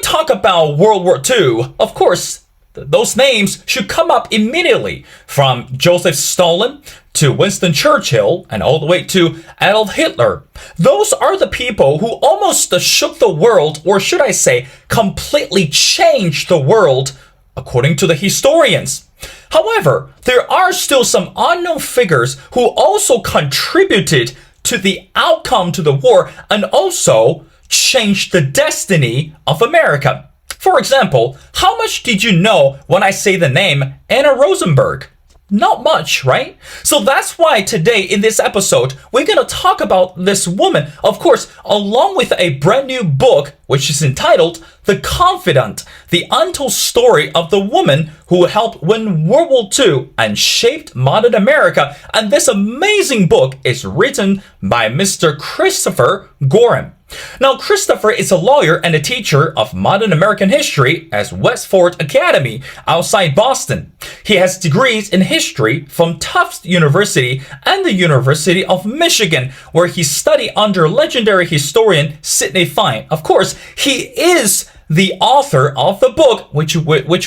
talk about World War II, of course, those names should come up immediately, from Joseph Stalin to Winston Churchill and all the way to Adolf Hitler. Those are the people who almost shook the world, or should I say, completely changed the world, according to the historians. However, there are still some unknown figures who also contributed to the outcome to the war and also changed the destiny of America. For example, how much did you know when I say the name Anna Rosenberg? Not much, right? So that's why today in this episode, we're going to talk about this woman, of course, along with a brand new book, which is entitled The Confidante, the Untold Story of the Woman who helped win World War II and shaped modern America. And this amazing book is written by Mr. Christopher Gorham. Now, Christopher is a lawyer and a teacher of modern American history at Westford Academy outside Boston. He has degrees in history from Tufts University and the University of Michigan, where he studied under legendary historian Sidney Fine. Of course, he is the author of the book which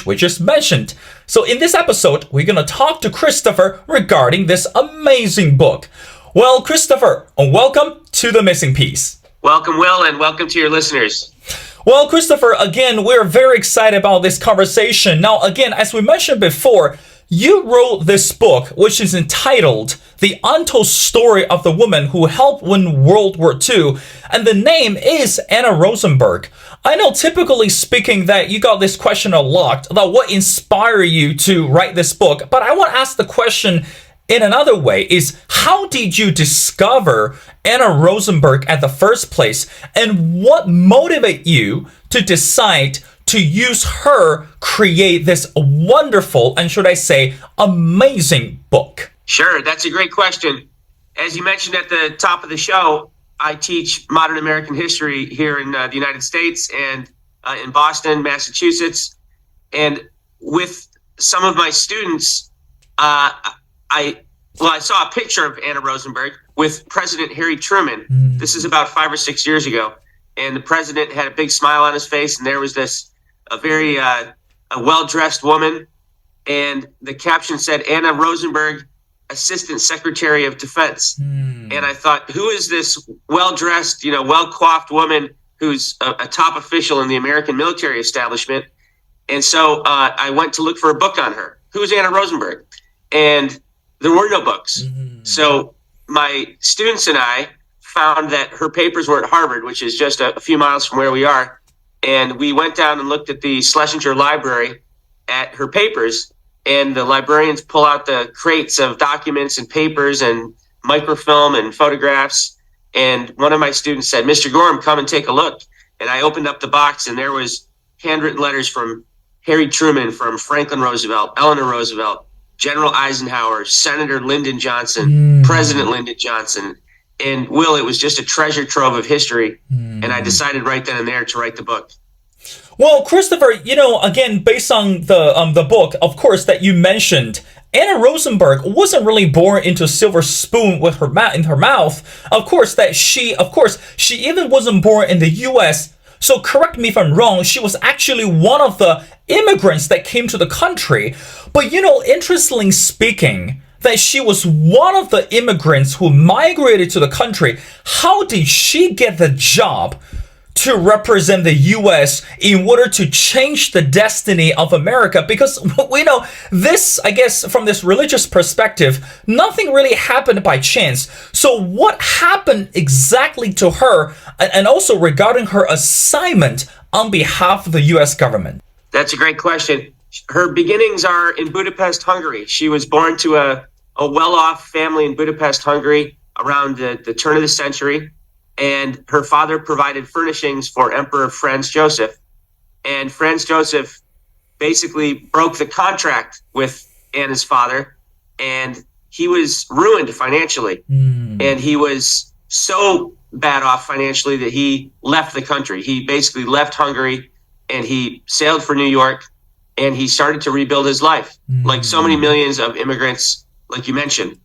we just mentioned. So in this episode, we're going to talk to Christopher regarding this amazing book. Well, Christopher, welcome to The Missing Piece. Welcome, Will, and welcome to your listeners. Well, Christopher, again, we're very excited about this conversation. Now, again, as we mentioned before, you wrote this book, which is entitled The Untold Story of the Woman Who Helped Win World War II, and the name is Anna Rosenberg. I know, typically speaking, that you got this question a lot about what inspired you to write this book, but I want to ask the question in another way, is how did you discover Anna Rosenberg at the first place, and what motivated you to decide to use her create this wonderful and, should I say, amazing book? Sure, that's a great question. As you mentioned at the top of the show, I teach modern American history here in the United States and in Boston, Massachusetts. And with some of my students, I saw a picture of Anna Rosenberg with President Harry Truman. This is about 5 or 6 years ago. And the president had a big smile on his face, and there was a very well-dressed woman. And the caption said, Anna Rosenberg, Assistant Secretary of Defense. And I thought, who is this well-dressed, well-coiffed woman who's a top official in the American military establishment? And so I went to look for a book on her. Who's Anna Rosenberg? And there were no books. So my students and I found that her papers were at Harvard, which is just a few miles from where we are. And we went down and looked at the Schlesinger Library at her papers. And the librarians pull out the crates of documents and papers and microfilm and photographs. And one of my students said, Mr. Gorham, come and take a look. And I opened up the box, and there was handwritten letters from Harry Truman, from Franklin Roosevelt, Eleanor Roosevelt, General Eisenhower, Senator Lyndon Johnson, President Lyndon Johnson. And Will, it was just a treasure trove of history. And I decided right then and there to write the book. Well, Christopher, again, based on the book, of course, that you mentioned, Anna Rosenberg wasn't really born into a silver spoon with in her mouth. Of course, she even wasn't born in the U.S. So correct me if I'm wrong, she was actually one of the immigrants that came to the country. But, interestingly speaking, that she was one of the immigrants who migrated to the country. How did she get the job to represent the U.S. in order to change the destiny of America? Because we know this, I guess, from this religious perspective, nothing really happened by chance. So what happened exactly to her, and also regarding her assignment on behalf of the U.S. government? That's a great question. Her beginnings are in Budapest, Hungary. She was born to a well-off family in Budapest, Hungary around the turn of the century. And her father provided furnishings for Emperor Franz Joseph. And Franz Joseph basically broke the contract with Anna's father, and he was ruined financially. And he was so bad off financially that he left the country. He basically left Hungary, and he sailed for New York, and he started to rebuild his life, like so many millions of immigrants, like you mentioned.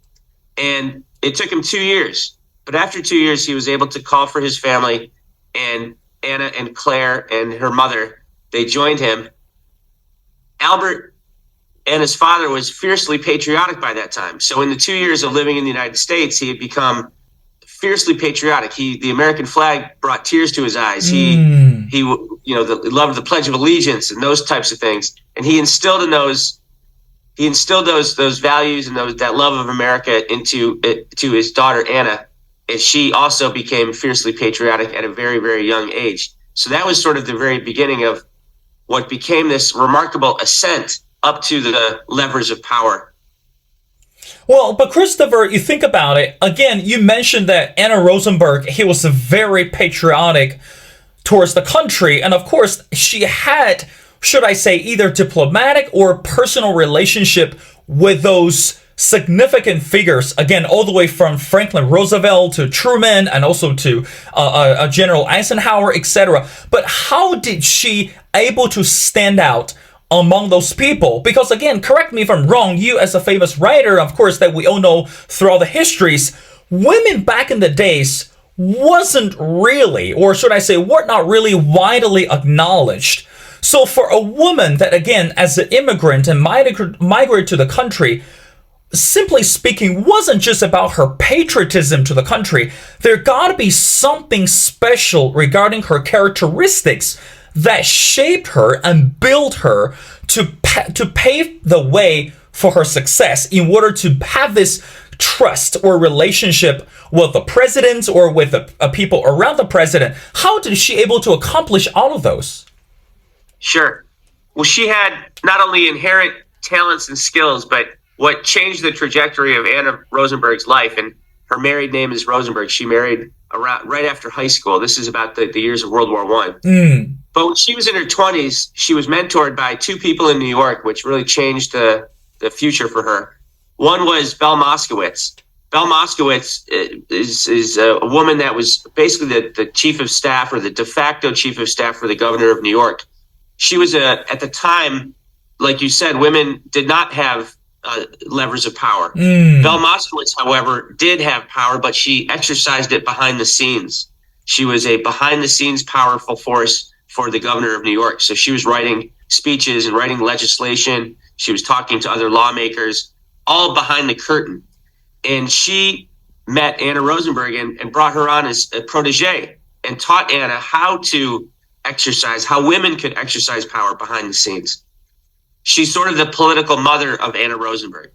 And it took him 2 years. But after 2 years, he was able to call for his family, and Anna and Claire and her mother they joined him. Albert and his father was fiercely patriotic by that time. So in the 2 years of living in the United States, he had become fiercely patriotic. The American flag brought tears to his eyes. He loved the Pledge of Allegiance and those types of things. And he instilled those values and that love of America to his daughter Anna, and she also became fiercely patriotic at a very, very young age. So that was sort of the very beginning of what became this remarkable ascent up to the levers of power. Well, but Christopher, you think about it, again, you mentioned that Anna Rosenberg, he was very patriotic towards the country. And of course, she had, should I say, either diplomatic or personal relationship with those significant figures, again, all the way from Franklin Roosevelt to Truman and also to General Eisenhower, etc. But how did she able to stand out among those people? Because again, correct me if I'm wrong, you as a famous writer, of course, that we all know throughout the histories, women back in the days wasn't really, or should I say, were not really widely acknowledged. So for a woman that, again, as an immigrant and migrate to the country, simply speaking, wasn't just about her patriotism to the country. There gotta be something special regarding her characteristics that shaped her and built her to pave the way for her success in order to have this trust or relationship with the president or with the people around the president. How did she able to accomplish all of those? Sure. Well, she had not only inherent talents and skills, but what changed the trajectory of Anna Rosenberg's life, and her married name is Rosenberg. She married right after high school. This is about the years of World War I. But when she was in her 20s, she was mentored by two people in New York, which really changed the future for her. One was Belle Moskowitz. Belle Moskowitz is a woman that was basically the chief of staff, or the de facto chief of staff for the governor of New York. She was at the time, like you said, women did not have levers of power. Belle Moskowitz, however, did have power, but she exercised it behind the scenes. She was a behind the scenes powerful force for the governor of New York. So she was writing speeches and writing legislation. She was talking to other lawmakers, all behind the curtain. And she met Anna Rosenberg and brought her on as a protege and taught Anna how women could exercise power behind the scenes. She's sort of the political mother of Anna Rosenberg.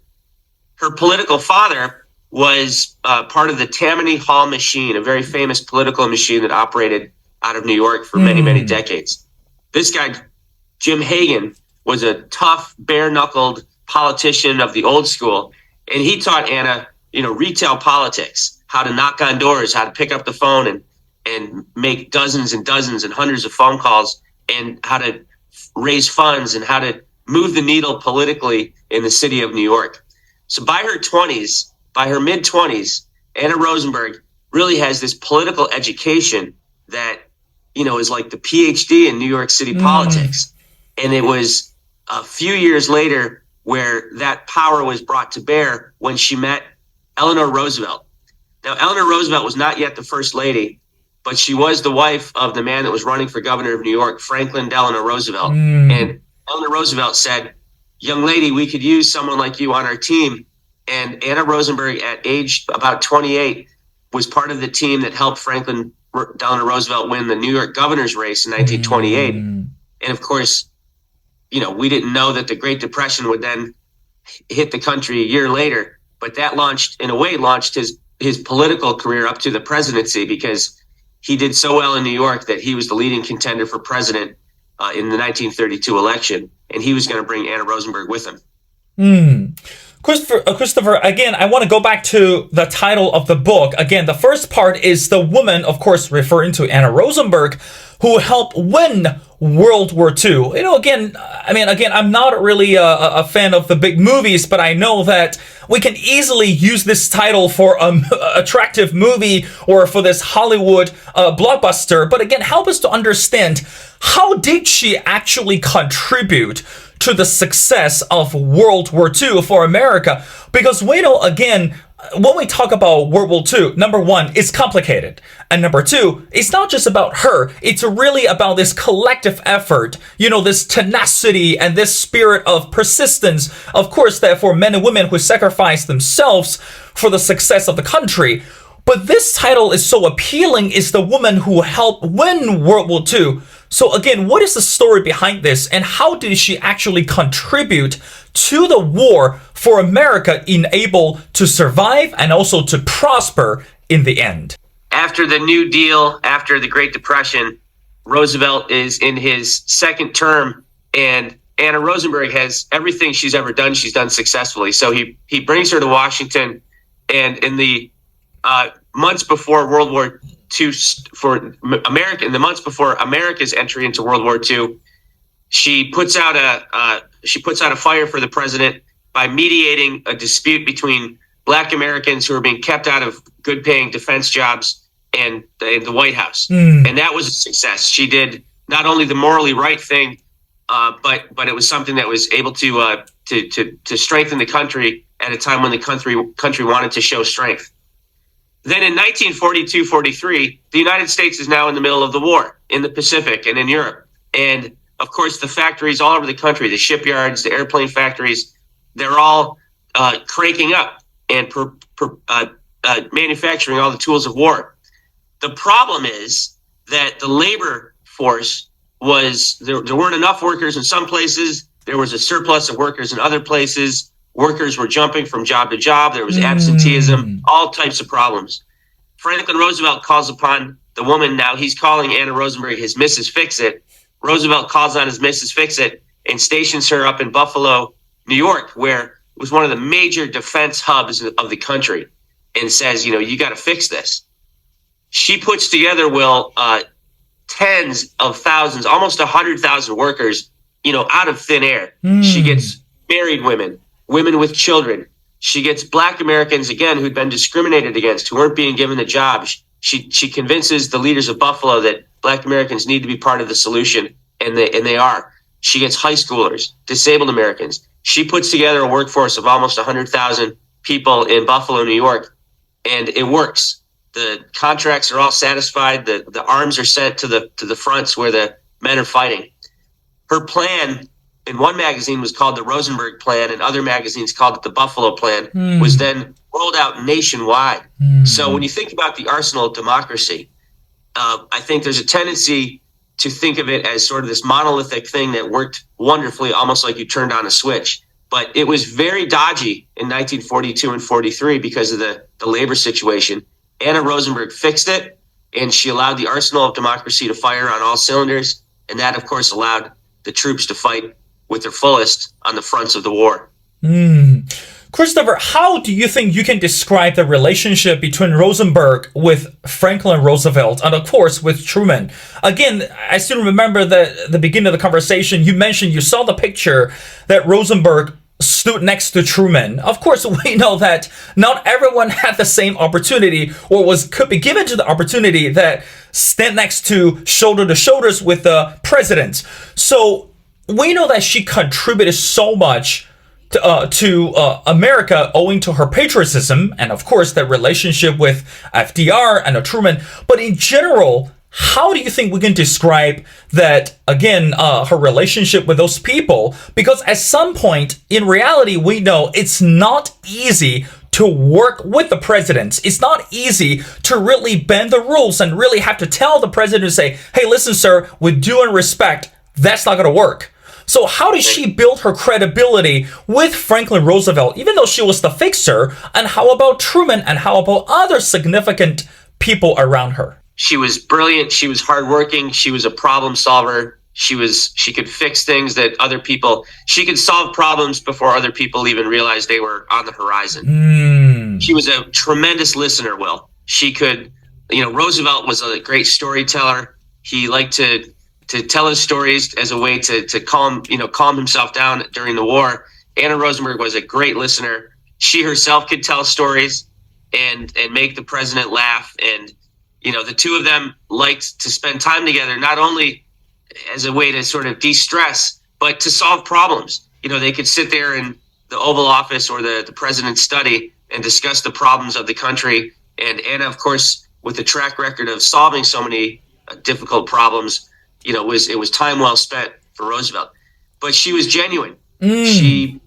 Her political father was part of the Tammany Hall machine, a very famous political machine that operated out of New York for many, many decades. This guy, Jim Hagan, was a tough, bare-knuckled politician of the old school, and he taught Anna, retail politics, how to knock on doors, how to pick up the phone and make dozens and dozens and hundreds of phone calls, and how to raise funds and how to move the needle politically in the city of New York. So by her mid-20s, Anna Rosenberg really has this political education that, is like the PhD in New York City politics. And it was a few years later where that power was brought to bear when she met Eleanor Roosevelt. Now, Eleanor Roosevelt was not yet the first lady, but she was the wife of the man that was running for governor of New York, Franklin Delano Roosevelt. And Eleanor Roosevelt said, "Young lady, we could use someone like you on our team." And Anna Rosenberg, at age about 28, was part of the team that helped Franklin Delano Roosevelt win the New York governor's race in 1928. And of course, we didn't know that the Great Depression would then hit the country a year later. But that launched his political career up to the presidency, because he did so well in New York that he was the leading contender for president in the 1932 election, and he was going to bring Anna Rosenberg with him. Christopher, again, I want to go back to the title of the book. Again, the first part is the woman, of course, referring to Anna Rosenberg, who helped win World War II. Again, I'm not really a fan of the big movies, but I know that we can easily use this title for an attractive movie or for this Hollywood blockbuster. But again, help us to understand, how did she actually contribute to the success of World War II for America? Because we know, again, when we talk about World War II, number one, it's complicated. And number two, it's not just about her. It's really about this collective effort, this tenacity and this spirit of persistence. Of course, that for men and women who sacrifice themselves for the success of the country. But this title is so appealing, is the woman who helped win World War II. So again, what is the story behind this, and how did she actually contribute to the war for America in able to survive and also to prosper in the end? After the New Deal, after the Great Depression, Roosevelt is in his second term, and Anna Rosenberg has everything she's ever done, she's done successfully. So he brings her to Washington, and in the months before World War II, for America, in the months before America's entry into World War II, she puts out a fire for the president by mediating a dispute between Black Americans who are being kept out of good-paying defense jobs and the White House, and that was a success. She did not only the morally right thing, but it was something that was able to strengthen the country at a time when the country wanted to show strength. Then in 1942-43, the United States is now in the middle of the war in the Pacific and in Europe. And of course, the factories all over the country, the shipyards, the airplane factories, they're all cranking up and manufacturing all the tools of war. The problem is that the labor force there weren't enough workers in some places. There was a surplus of workers in other places. Workers were jumping from job to job. There was absenteeism, all types of problems. Franklin Roosevelt calls upon the woman. Now he's calling Anna Rosenberg his Mrs. Fix-It. Roosevelt calls on his Mrs. Fix-It and stations her up in Buffalo, New York, where it was one of the major defense hubs of the country, and says, you got to fix this. She puts together, tens of thousands, almost 100,000 workers, out of thin air. She gets married women with children. She gets Black Americans, again, who'd been discriminated against, who weren't being given the jobs. She convinces the leaders of Buffalo that Black Americans need to be part of the solution, and they are. She gets high schoolers, disabled Americans. She puts together a workforce of almost 100,000 people in Buffalo, New York, and it works. The contracts are all satisfied. The arms are sent to the fronts where the men are fighting. Her plan, in one magazine, was called the Rosenberg Plan, and other magazines called it the Buffalo Plan, was then rolled out nationwide. So when you think about the arsenal of democracy, I think there's a tendency to think of it as sort of this monolithic thing that worked wonderfully, almost like you turned on a switch. But it was very dodgy in 1942 and 43 because of the labor situation. Anna Rosenberg fixed it, and she allowed the arsenal of democracy to fire on all cylinders. And that, of course, allowed the troops to fight with their fullest on the fronts of the war. Christopher, how do you think you can describe the relationship between Rosenberg with Franklin Roosevelt and, of course, with Truman? Again, I still remember the beginning of the conversation. You mentioned you saw the picture that Rosenberg stood next to Truman. Of course, we know that not everyone had the same opportunity or could be given to the opportunity that stand next to shoulders with the president. So we know that she contributed so much to America owing to her patriotism and, of course, the relationship with FDR and Truman. But in general, how do you think we can describe that, again, her relationship with those people? Because at some point, in reality, we know it's not easy to work with the president. It's not easy to really bend the rules and really have to tell the president to say, hey, listen, sir, with due and respect, that's not going to work. So how did she build her credibility with Franklin Roosevelt, even though she was the fixer? And how about Truman? And how about other significant people around her? She was brilliant. She was hardworking. She was a problem solver. She could fix things that she could solve problems before other people even realized they were on the horizon. She was a tremendous listener, Will. She could, Roosevelt was a great storyteller. He liked to tell his stories as a way to calm himself down during the war. Anna Rosenberg was a great listener. She herself could tell stories and make the president laugh. And, the two of them liked to spend time together, not only as a way to sort of de-stress, but to solve problems. They could sit there in the Oval Office or the president's study and discuss the problems of the country. And Anna, of course, with a track record of solving so many difficult problems, it was time well spent for Roosevelt. But she was genuine. She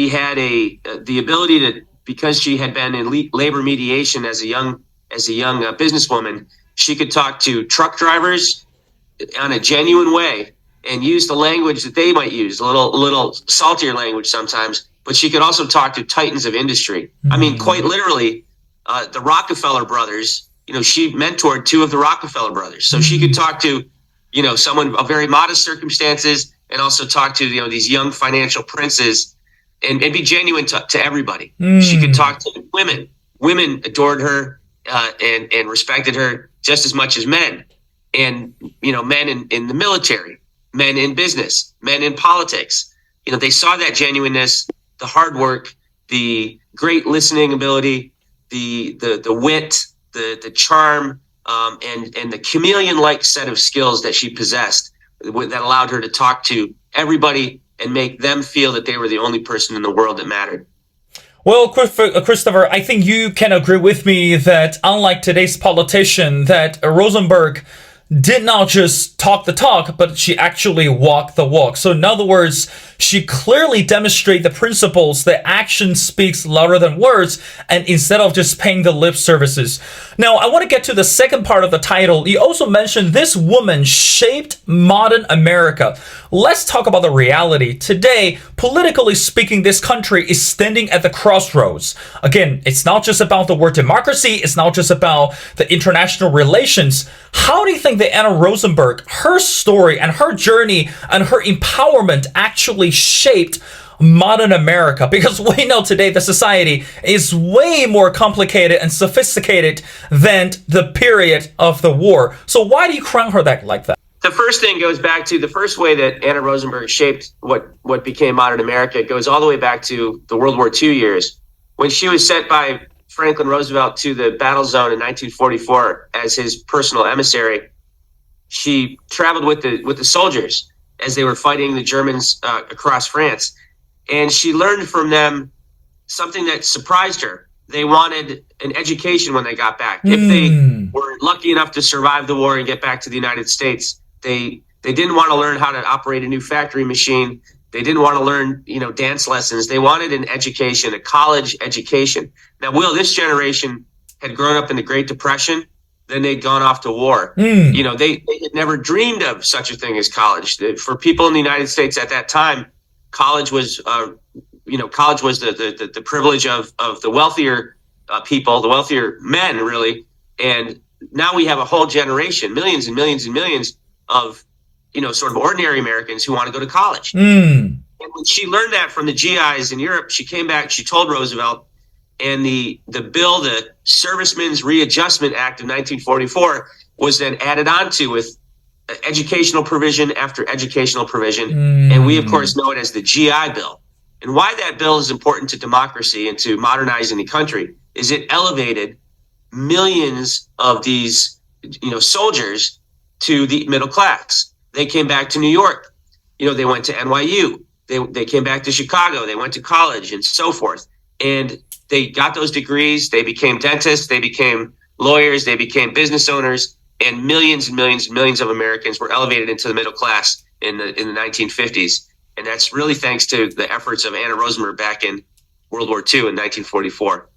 had the ability to, because she had been in labor mediation as a young businesswoman, she could talk to truck drivers on a genuine way and use the language that they might use, a little saltier language sometimes. But she could also talk to titans of industry. I mean, quite literally, the Rockefeller brothers. She mentored two of the Rockefeller brothers, so she could talk to, someone of very modest circumstances, and also talk to these young financial princes, and be genuine to everybody. She could talk to women. Women adored her and respected her just as much as men, and men in the military, men in business, men in politics. They saw that genuineness, the hard work, the great listening ability, the wit, the charm, and the chameleon-like set of skills that she possessed that allowed her to talk to everybody and make them feel that they were the only person in the world that mattered. Well, Christopher, I think you can agree with me that unlike today's politician, that Rosenberg did not just talk the talk, but she actually walked the walk. So in other words, she clearly demonstrated the principles that action speaks louder than words, and instead of just paying the lip services. Now, I want to get to the second part of the title. You also mentioned this woman shaped modern America. Let's talk about the reality. Today, politically speaking, this country is standing at the crossroads. Again, it's not just about the word democracy. It's not just about the international relations. How do you think that Anna Rosenberg, her story and her journey and her empowerment actually shaped modern America? Because we know today the society is way more complicated and sophisticated than the period of the war. So why do you crown her like that? The first thing goes back to the first way that Anna Rosenberg shaped what became modern America. It goes all the way back to the World War II years, when she was sent by Franklin Roosevelt to the battle zone in 1944 as his personal emissary. She traveled with the soldiers as they were fighting the Germans across France, and she learned from them something that surprised her. They wanted an education when they got back. If they were lucky enough to survive the war and get back to the United States, they didn't want to learn how to operate a new factory machine. They didn't want to learn, dance lessons. They wanted an education, a college education. Now, Will, this generation had grown up in the Great Depression. Then they'd gone off to war. They had never dreamed of such a thing as college. For people in the United States at that time, college was, the privilege of the wealthier people, the wealthier men, really. And now we have a whole generation, millions and millions and millions of, sort of ordinary Americans who want to go to college. And when she learned that from the GIs in Europe, she came back, she told Roosevelt, and the bill, the Servicemen's Readjustment Act of 1944, was then added on to with educational provision after educational provision. And we, of course, know it as the GI Bill. And why that bill is important to democracy and to modernizing the country is it elevated millions of these, soldiers to the middle class. They came back to New York. They went to NYU. They came back to Chicago. They went to college and so forth. And they got those degrees. They became dentists. They became lawyers. They became business owners. And millions and millions and millions of Americans were elevated into the middle class in the 1950s. And that's really thanks to the efforts of Anna Rosenberg back in World War II in 1944.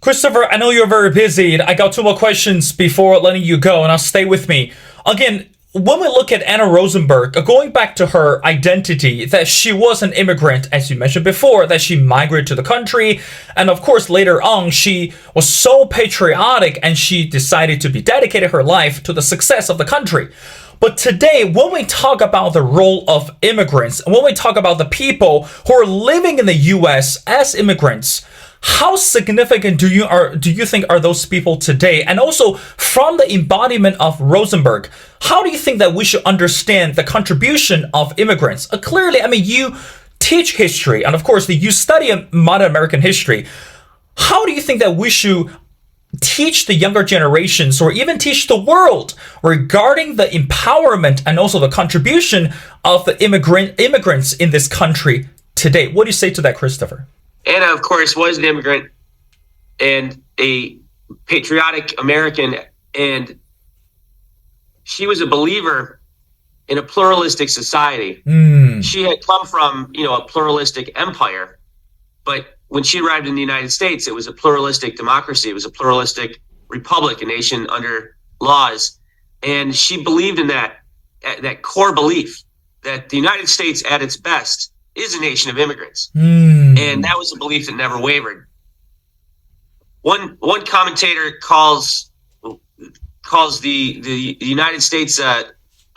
Christopher, I know you're very busy. I got two more questions before letting you go, and I'll stay with me. Again, when we look at Anna Rosenberg, going back to her identity, that she was an immigrant, as you mentioned before, that she migrated to the country. And of course, later on, she was so patriotic and she decided to be dedicated her life to the success of the country. But today, when we talk about the role of immigrants, when we talk about the people who are living in the U.S. as immigrants, how significant do you think are those people today? And also, from the embodiment of Rosenberg, how do you think that we should understand the contribution of immigrants? Clearly, you teach history, and of course, you study modern American history. How do you think that we should teach the younger generations, or even teach the world, regarding the empowerment and also the contribution of the immigrants in this country today? What do you say to that, Christopher? Anna, of course, was an immigrant and a patriotic American, and she was a believer in a pluralistic society. She had come from, a pluralistic empire, but when she arrived in the United States, it was a pluralistic democracy. It was a pluralistic republic, a nation under laws. And she believed in that core belief that the United States at its best is a nation of immigrants. And that was a belief that never wavered. One commentator calls the United States a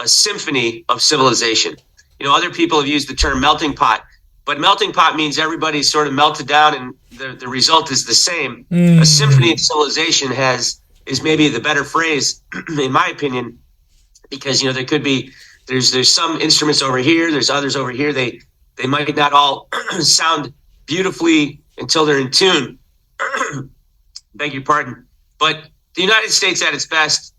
symphony of civilization. Other people have used the term melting pot, but melting pot means everybody's sort of melted down and the result is the same. A symphony of civilization is maybe the better phrase, in my opinion, because there could be there's some instruments over here, there's others over here. They might not all sound beautifully until they're in tune. Beg your pardon. But the United States at its best,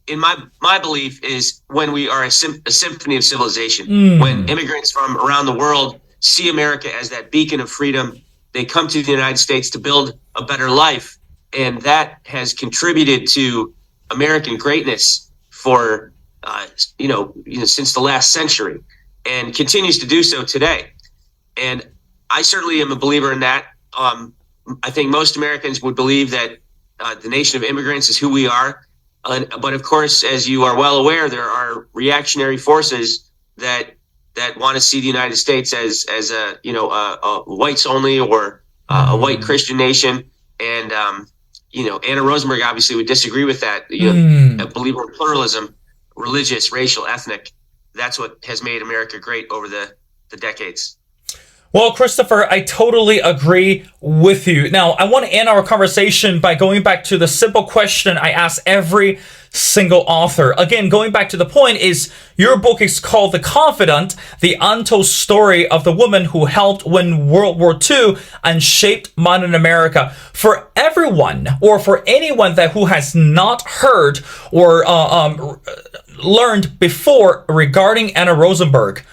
in my belief, is when we are a symphony of civilization. When immigrants from around the world see America as that beacon of freedom, they come to the United States to build a better life. And that has contributed to American greatness for, since the last century, and continues to do so today. And I certainly am a believer in that. I think most Americans would believe that the nation of immigrants is who we are. But of course, as you are well aware, there are reactionary forces that want to see the United States as a whites only or a white Christian nation. And Anna Rosenberg obviously would disagree with that. A believer in pluralism, religious, racial, ethnic. That's what has made America great over the decades. Well, Christopher, I totally agree with you. Now, I want to end our conversation by going back to the simple question I ask every single author. Again, going back to the point is, your book is called The Confidant, the Untold Story of the Woman Who Helped Win World War II and Shaped Modern America. For everyone, or for anyone who has not heard or learned before regarding Anna Rosenberg,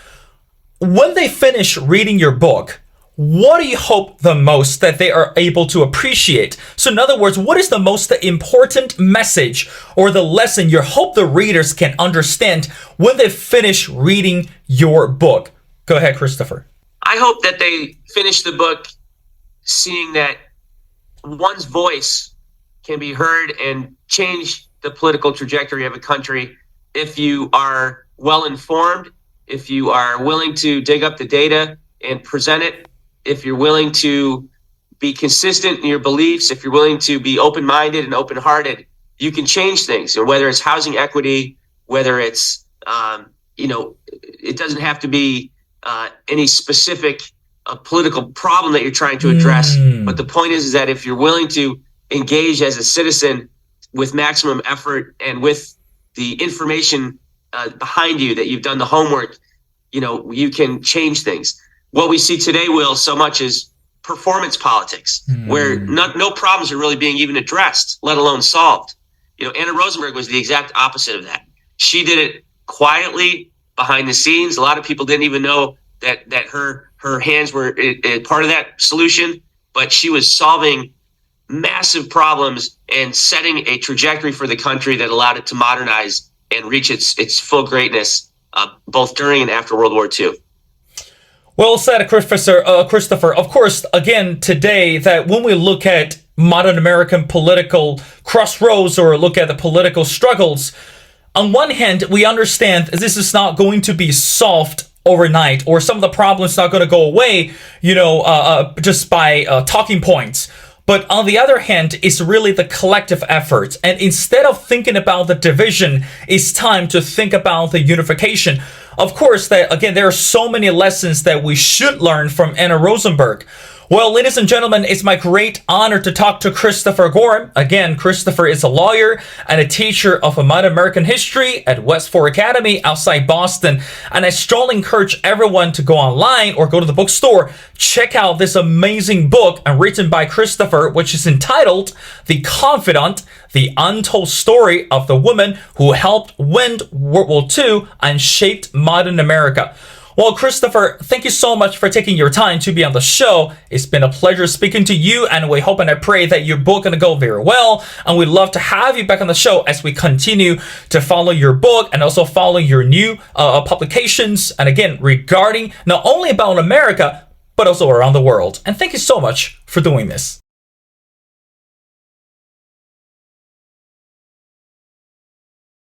when they finish reading your book, what do you hope the most that they are able to appreciate? So in other words, what is the most important message or the lesson you hope the readers can understand when they finish reading your book? Go ahead, Christopher. I hope that they finish the book seeing that one's voice can be heard and change the political trajectory of a country if you are well informed, if you are willing to dig up the data and present it, if you're willing to be consistent in your beliefs, if you're willing to be open-minded and open-hearted, you can change things. And whether it's housing equity, whether it's, it doesn't have to be any specific political problem that you're trying to address. But the point is that if you're willing to engage as a citizen with maximum effort and with the information behind you, that you've done the homework, you can change things. What we see today, Will, so much is performance politics, where no problems are really being even addressed, let alone solved. Anna Rosenberg was the exact opposite of that. She did it quietly behind the scenes. A lot of people didn't even know that her hands were part of that solution, but she was solving massive problems and setting a trajectory for the country that allowed it to modernize and reach its full greatness, both during and after World War II. Well said, Christopher. Of course, again, today, that when we look at modern American political crossroads or look at the political struggles, on one hand, we understand this is not going to be solved overnight, or some of the problems not going to go away, just by talking points. But on the other hand, it's really the collective effort. And instead of thinking about the division, it's time to think about the unification. Of course, there are so many lessons that we should learn from Anna Rosenberg. Well, ladies and gentlemen, it's my great honor to talk to Christopher Gorham. Again, Christopher is a lawyer and a teacher of modern American history at West Ford Academy outside Boston. And I strongly encourage everyone to go online or go to the bookstore, check out this amazing book written by Christopher, which is entitled The Confidant, the Untold Story of the Woman Who Helped Win World War II and Shaped Modern America. Well, Christopher, thank you so much for taking your time to be on the show. It's been a pleasure speaking to you, and we hope and I pray that your book gonna go very well. And we'd love to have you back on the show as we continue to follow your book and also follow your new publications. And again, regarding not only about America, but also around the world. And thank you so much for doing this.